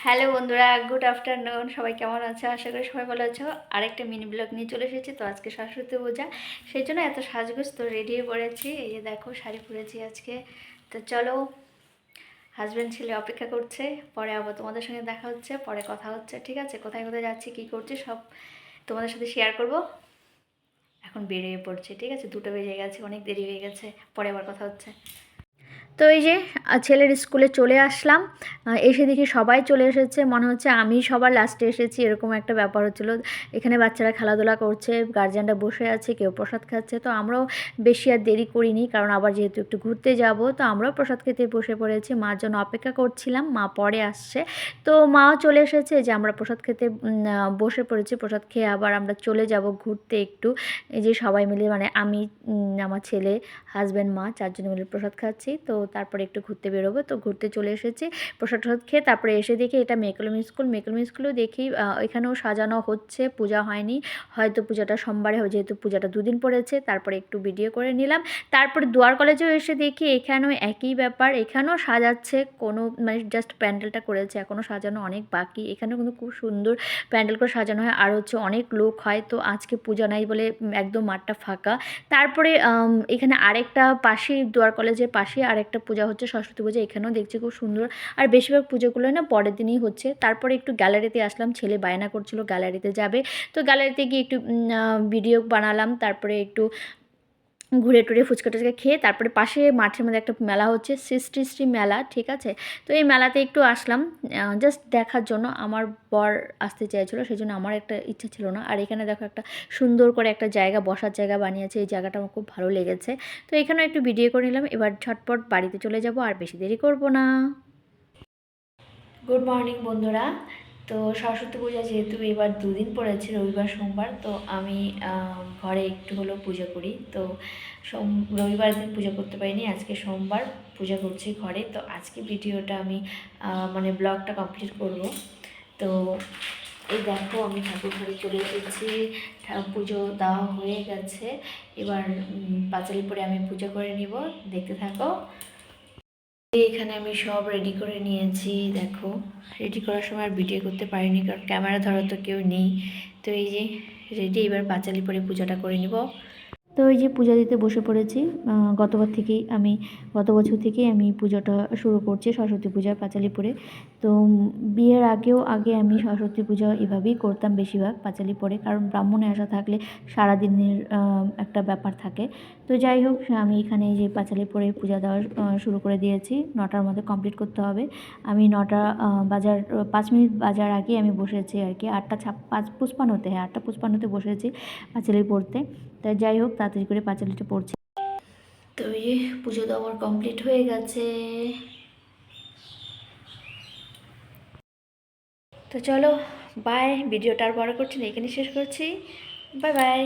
Hello বন্ধুরা, good afternoon. সবাই কেমন আছো? আশা করি সবাই ভালো আছো। আরেকটা মিনি ব্লগ নিয়ে চলে এসেছি। তো আজকে সরস্বতী পূজা, সেই জন্য এত সাজগোজ তো রেডি হয়ে পড়েছি। এই যে দেখো, শাড়ি পরেছি আজকে। তো চলো, হাজব্যান্ড ছেলে অপেক্ষা করছে, পরে আবার তোমাদের সঙ্গে দেখা হচ্ছে, পরে কথা হচ্ছে, ঠিক আছে? কোথায় কোথায় যাচ্ছি, কী করছি, সব তোমাদের সাথে শেয়ার করব। এখন বেরিয়ে পড়ছে, ঠিক আছে? 2টা বেজে গেছে, অনেক দেরি হয়ে গেছে, পরে আবার কথা হচ্ছে। তো এই যে ছেলের স্কুলে চলে আসলাম। এসে দেখি সবাই চলে এসেছে, মনে হচ্ছে আমি সবার লাস্টে এসেছি, এরকম একটা ব্যাপার হচ্ছিলো। এখানে বাচ্চারা খেলাধুলা করছে, গার্জিয়ানরা বসে আছে, কেউ প্রসাদ খাচ্ছে। তো আমরাও বেশি আর দেরি করিনি, কারণ আবার যেহেতু একটু ঘুরতে যাব, তো আমরাও প্রসাদ খেতে বসে পড়েছি। মার জন্য অপেক্ষা করছিলাম, মা পরে আসছে। তো মাও চলে এসেছে, যে আমরা প্রসাদ খেতে বসে পড়েছি। প্রসাদ খেয়ে আবার আমরা চলে যাব ঘুরতে একটু। এই যে সবাই মিলে, মানে আমি, আমার ছেলে, হাজব্যান্ড, মা, 4 জনে মিলে প্রসাদ খাচ্ছি। তো তারপরে একটু ঘুরতে বেরোবো, তো ঘুরতে চলে এসেছি। প্রসাদ টসাদ খেয়ে তারপরে এসে দেখি এটা মেকলম স্কুল। মেকলম স্কুলেও দেখি এখানেও সাজানো হচ্ছে, পূজা হয়নি, হয়তো পূজাটা সোমবারে হবে, যেহেতু পূজাটা 2 দিন পড়েছে। তারপরে একটু ভিডিও করে নিলাম। তারপরে দুয়ার কলেজেও এসে দেখি এখানেও একই ব্যাপার, এখানেও সাজাচ্ছে, কোনো মানে জাস্ট প্যান্ডেলটা করেছে, এখনও সাজানো অনেক বাকি। এখানেও কিন্তু খুব সুন্দর প্যান্ডেল করে সাজানো হয়, আর হচ্ছে অনেক লোক হয়। তো আজকে পূজা নাই বলে একদম মাঠটা ফাঁকা। তারপরে এখানে আরেকটা পাশেই, দুয়ার কলেজের পাশেই আরেকটা পূজা হচ্ছে, সরস্বতী পূজা। এখানেও দেখছি খুব সুন্দর, আর বেশিরভাগ পুজোগুলো না পরের দিনই হচ্ছে। তারপরে একটু গ্যালারিতে আসলাম, ছেলে বায়না করছিল গ্যালারিতে যাবে। তো গ্যালারিতে গিয়ে একটু ভিডিও বানালাম, তারপরে একটু ঘুরে টুরে ফুচকা টুচকা খেয়ে তারপরে পাশে মাঠের মধ্যে একটা মেলা হচ্ছে, সৃষ্টি মেলা, ঠিক আছে? তো এই মেলাতে একটু আসলাম জাস্ট দেখার জন্য। আমার বর আসতে চাইছিলো, সেই জন্য আমার একটা ইচ্ছা ছিল না। আর এখানে দেখো একটা সুন্দর করে একটা জায়গা, বসার জায়গা বানিয়েছে, এই জায়গাটা আমার খুব ভালো লেগেছে। তো এখানেও একটু ভিডিও করে নিলাম। এবার ঝটপট বাড়িতে চলে যাব, আর বেশি দেরি করব না। গুড মর্নিং বন্ধুরা। তো সরস্বতী পূজা যেহেতু এবার 2 দিন পড়েছে, রবিবার সোমবার, তো আমি ঘরে একটু হলেও পুজো করি। তো রবিবার দিন পুজো করতে পারিনি, আজকে সোমবার পূজা করছি ঘরে। তো আজকে ভিডিওটা আমি মানে ব্লগটা কমপ্লিট করব। তো এই দেখো, আমি ঠাকুর ঘরে চলে এসেছি, পুজো দেওয়া হয়ে গেছে। এবার পাঁচালি পরে আমি পুজো করে নিব, দেখতে থাকো। এখানে আমি সব রেডি করে নিয়েছি, দেখো। রেডি করার সময় আর ভিডিও করতে পারিনি, কারণ ক্যামেরা ধরার তো কেউ নেই। তো এই যে রেডি, এবার পাঁচালি পরে পূজাটা করে নিব। তো এই যে পূজা দিতে বসে পড়েছি। গত বছর থেকেই আমি পুজোটা শুরু করছি, সরস্বতী পূজার পাঁচালি পরে। তো বিয়ের আগে আমি সরস্বতী পূজা এভাবেই করতাম বেশিরভাগ, পাঁচালি পরে, কারণ ব্রাহ্মণে আসা থাকলে সারাদিনের একটা ব্যাপার থাকে। তো যাই হোক, আমি এখানে এই যে পাঁচালি পরে পূজা দেওয়া শুরু করে দিয়েছি। 9টার মধ্যে কমপ্লিট করতে হবে। আমি 9টা বাজার 5 মিনিট বাজার আগে আমি বসেছি আর কি, 8:55, হ্যাঁ 8:55 বসেছি পাঁচালি পড়তে। তাই যাই হোক, তাড়াতাড়ি করে পাঁচালিটা পড়ছি। তো এই যে পুজো তো আমার কমপ্লিট হয়ে গেছে। তো চলো, বাই। ভিডিওটা আর বড় করছি না, এখানে শেষ করছি। Bye bye.